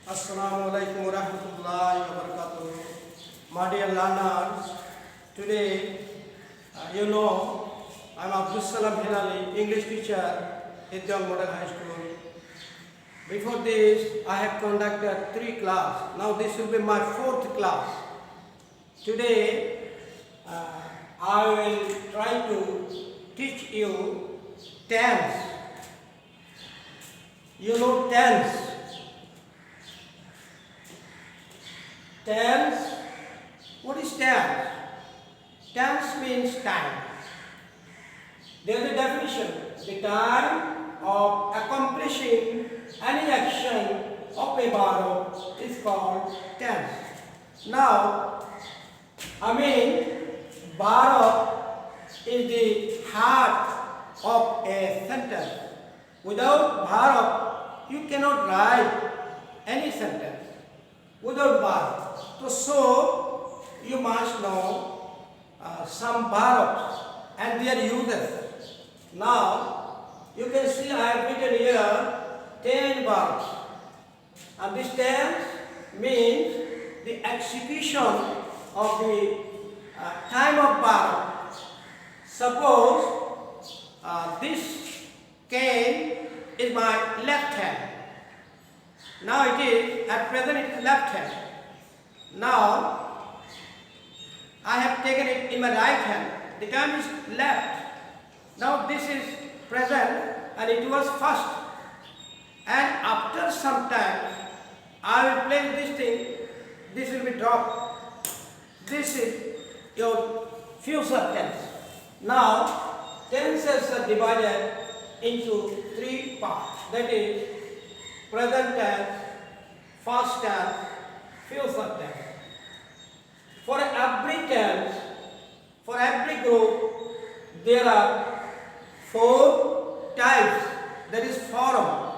Assalamu alaikum warahmatullahi wabarakatuh. My dear learners, today I'm Abdul Salam Hilali, English teacher at Young Model High School. Before this, I have conducted 3 classes. Now this will be my 4th class. Today, I will try to teach you tense. You know tense. Tense. What is tense? Tense means time. There is a definition. The time of accomplishing any action of a verb is called tense. Now, verb is the heart of a sentence. Without verb, you cannot write any sentence. Without verb. So you must know some verbs and their uses. Now, you can see I have written here 10 verbs. And this tense means the execution of the time of verb. Suppose this cane is my left hand. Now it is, at present it is left hand. Now I have taken it in my right hand. The time is left. Now this is present and it was first. And after some time I will place this thing, this will be dropped. This is your future tense. Now tenses are divided into 3 parts. That is present tense, past tense, future tense. For every tense, for every group, there are 4 types. That is form.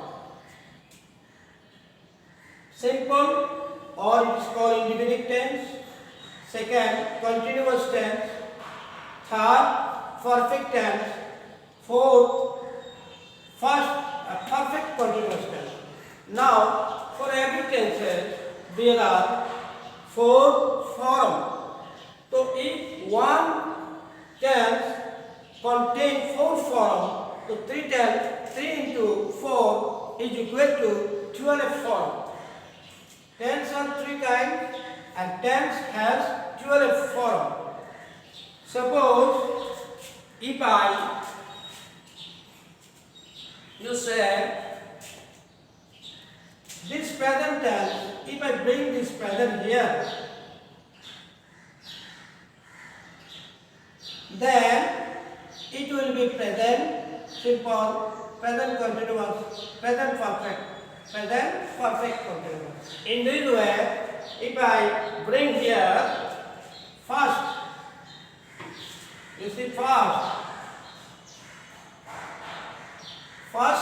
Simple, or it is called indefinitive tense. Second, continuous tense. Third, perfect tense. Fourth, perfect continuous tense. Now, for every tense, there are 4 forms. So, if one tense contains 4 forms, so 3 into 4 is equal to 12 forms. Tense are 3 kinds and tense has 12 forms. Suppose if you say this present tense, if I bring this present here, then it will be present simple, present continuous, present perfect continuous. In this way, if I bring here first, you see first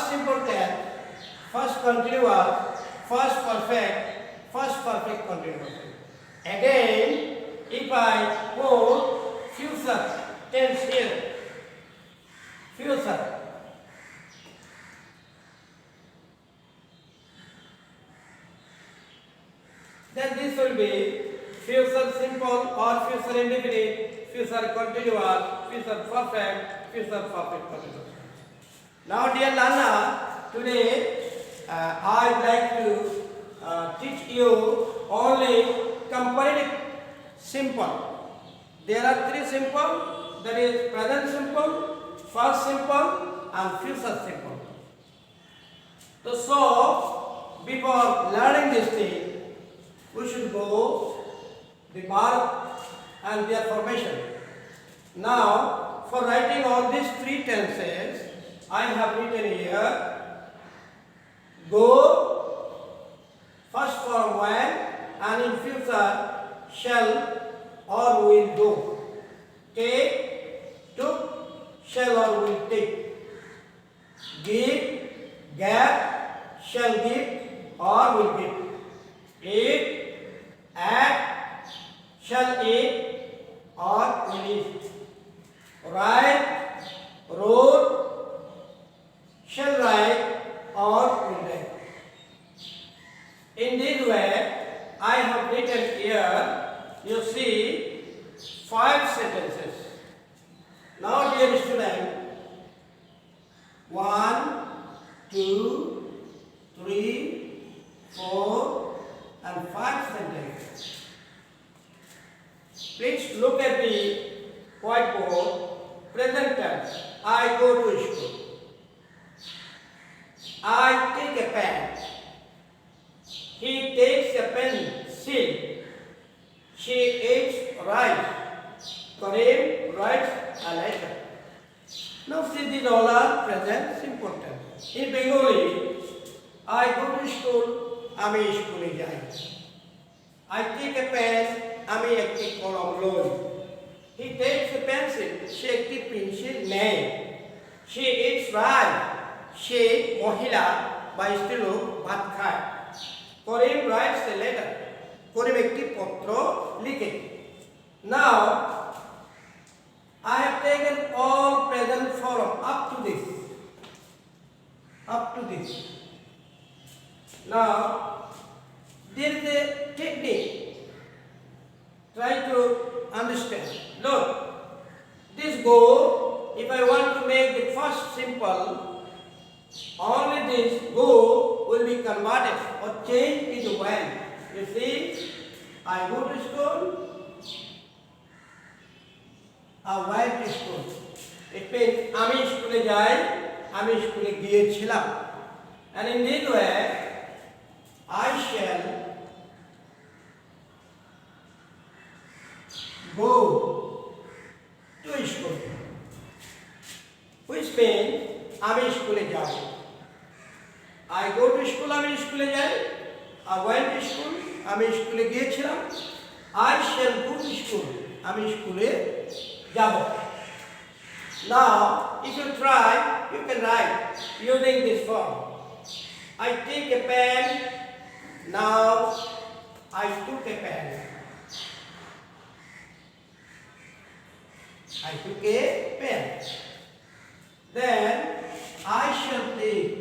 simple tense, first continuous, first perfect continuous. Again, if I put future tense here, future, then this will be future simple or future indefinite, future continuous, future perfect continuous. Now, dear learner, today I would like to teach you only comparative simple. There are 3 simple, that is present simple, past simple and future simple. So, before learning this thing, we should go the verb and their formation. Now, for writing all these 3 tenses, I have written here, go, first form when, and in future, shall or will go. Take, took, shall or will take. Give, get, shall give or will give. Eat, ate, shall eat or will eat. Write, wrote, shall write or will write. In this way, I have written here, you see, 5 sentences. Now, dear student, 1, 2, 3, 4, and 5 sentences. Please look at the whiteboard. Present tense. I go to school. I take a pen. He takes a pencil. She eats rice. Kareem writes a letter. Now see, these all are present simple tense. In Bengali, I go to school, আমি স্কুলে যাই। I take a pen, আমি একটি কলম লই। He takes a pencil, সে একটি pencil নেয়। She eats rice, সে মহিলা বা স্ত্রী লোক ভাত খায়। Kareem writes a letter, করিম একটি পত্র লিখে। Now, I have taken all present form up to this. Now, there is a technique. Try to understand. Look, this go, if I want to make the first simple, only this go will be converted or changed into when. You see, I go to school, I went to school. It means আমি স্কুলে যাই, আমি স্কুলে গিয়েছিলাম। And in this way, I shall go to school. Which means আমি স্কুলে যাব। I go to school, আমি স্কুলে যাই। I went to school, আমি স্কুলে গিয়েছিলাম। I shall go to school, আমি স্কুলে যাব। Now, if you try, you can write using this form. I take a pen. Now, I took a pen. I took a pen. Then, I shall take.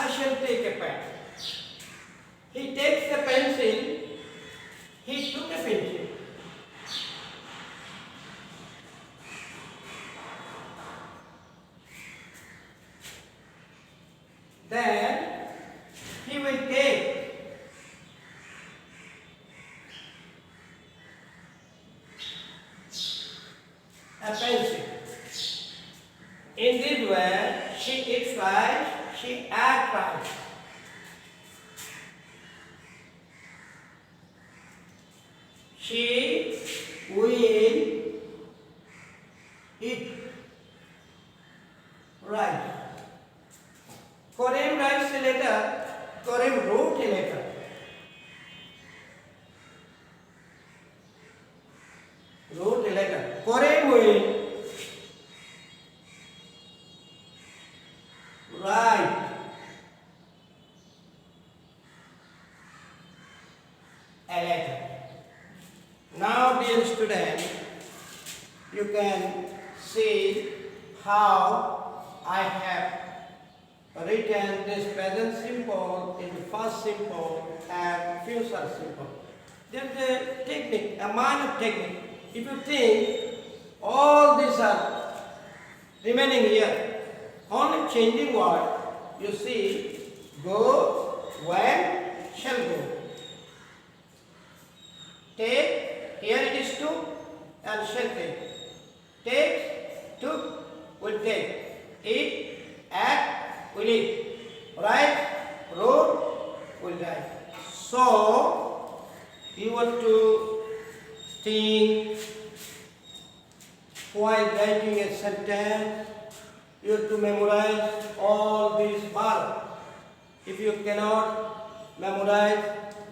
I shall take a pen. He takes the pencil. He took a pencil. Then he will take a pencil. In this way, she eats rice, she adds rice. She will eat rice. Kareem writes a letter. Kareem wrote a letter. Wrote a letter. Kareem will write a letter. Now, dear student, you can see how I have written this present simple into first simple and future simple. There is a technique, a minor technique. If you think all these are remaining here, only changing word, you see, go, when, shall go. Take, here it is took and shall take. Take, took, will take. Eat, act, will eat. Write, wrote, will write. So, you want to think while writing a sentence, you have to memorize all these verbs. If you cannot memorize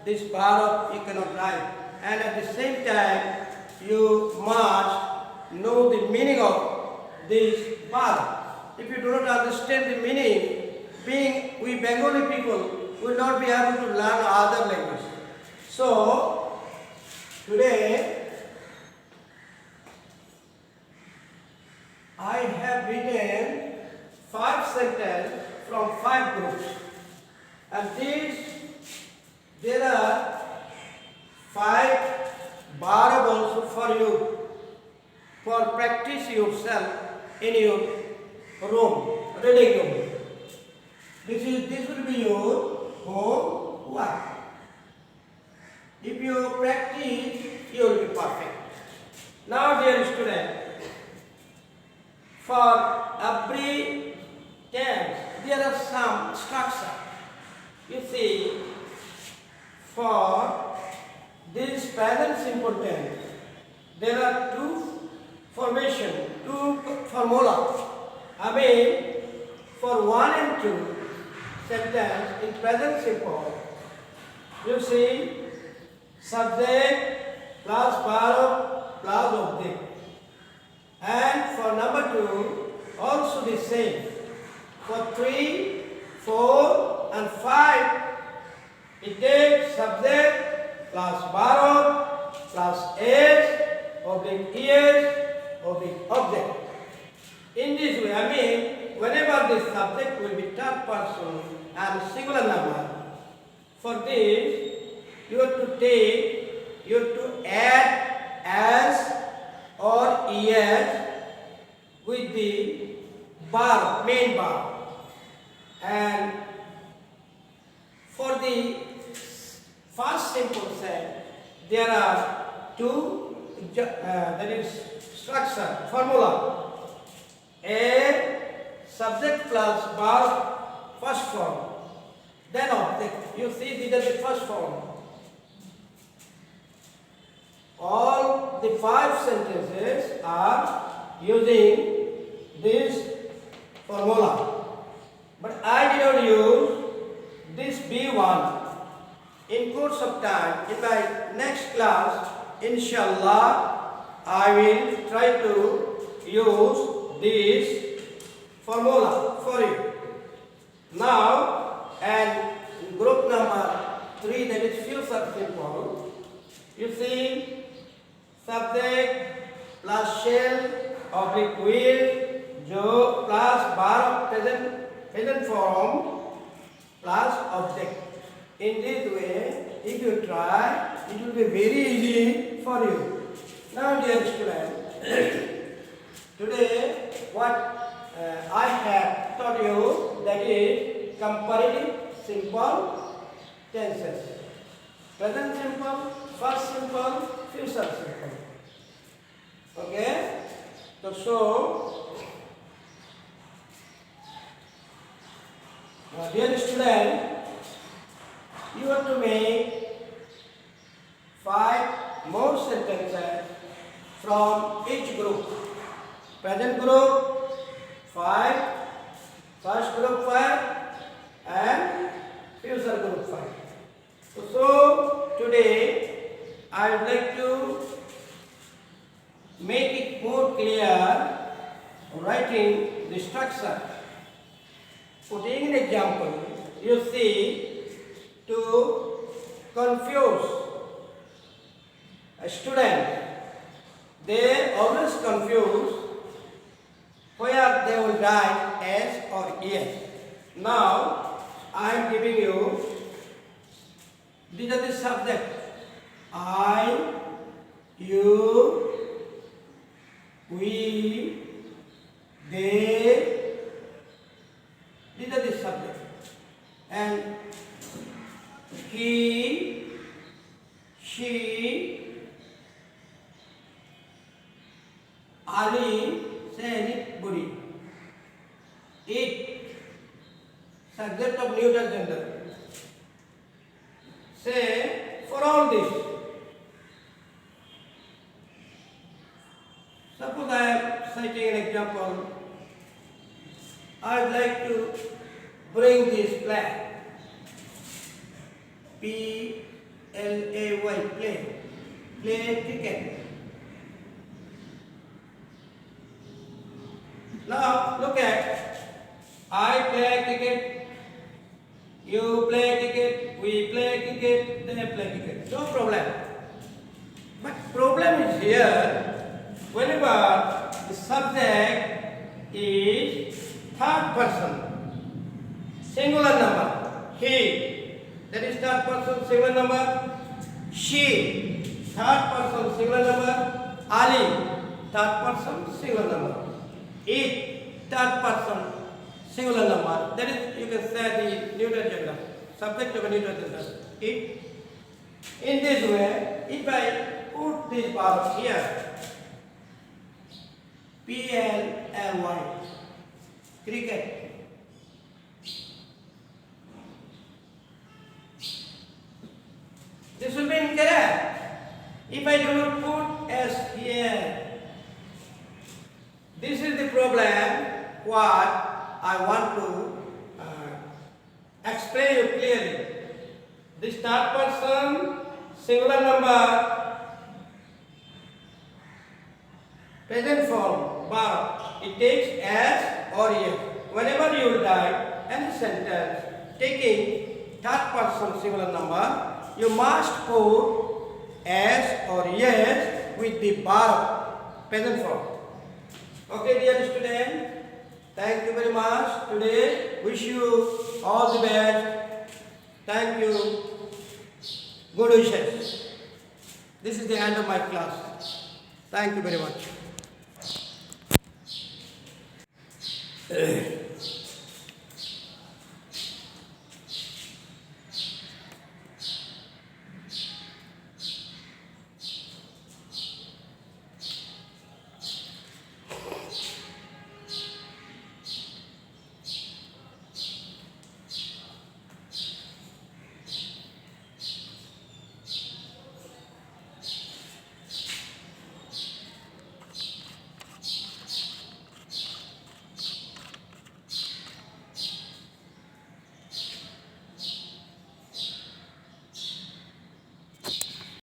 this verb, you cannot write. And at the same time, you must know the meaning of this verb. If you do not understand the meaning, being we Bengali people will not be able to learn other language. So, today I have written 5 sentences from 5 groups, and there are 5 variables for you for practice yourself in your room, reading room. This will be your homework. If you practice, you will be perfect. Now, dear student, for every tense, there are some structure. You see, for this present simple tense, there are 2 formation, 2 formula. I mean, for 1 and 2 sentence in present simple, you see, subject plus verb plus object. And for number 2, also the same. For 3, 4 and 5, it takes subject plus verb plus s, object is, object object. In this way, I mean, whenever the subject will be third person and singular number, for this, you have to add as or es with the verb, main verb. And for the first simple set, there are 2, that is structure, formula. A subject plus verb, first form, then object. You see, these are the first form. All the 5 sentences are using this formula. But I did not use this B1. In course of time, in my next class, inshallah, I will try to use this formula for you. Now, and group number 3, that is future simple, you see, subject plus shall, object will, jo plus verb present form plus object. In this way, if you try, it will be very easy for you. Now, dear students, today what I have taught you, that is comparative simple tenses. Present simple, past simple, future simple. Okay? So dear student, you have to make 5 more sentences from each group. Present group 5, past group 5, and future group 5. So today I would like to make it more clear, writing the structure. Putting an example, you see, to confuse a student, they always confuse where they will write S or ES. Now, I am giving you, these are the subject. I, you, we, they, these are the subject. And he, she, Ali, say anybody. It, subject of neuter gender. Say, for all this. Suppose I am citing an example. I would like to bring this flag. P-L-A-Y, play. Play cricket. Now look at, I play cricket, you play cricket, we play cricket, they play cricket. No problem. But problem is here, whenever the subject is third person singular number. He, that is third person singular number. She, third person singular number. Ali, third person singular number. It, third person singular number. That is, you can say the neuter gender, subject of a neuter gender. It. In this way, if I put this bar here, PLLY, cricket. This will be incorrect if I do not put S here. This is the problem what I want to explain you clearly. This third person singular number present form verb, it takes as or yes. Whenever you write any sentence taking third person singular number, you must put as or yes with the verb present form. Okay, dear student, thank you very much. Today, wish you all the best. Thank you. Good wishes. This is the end of my class. Thank you very much.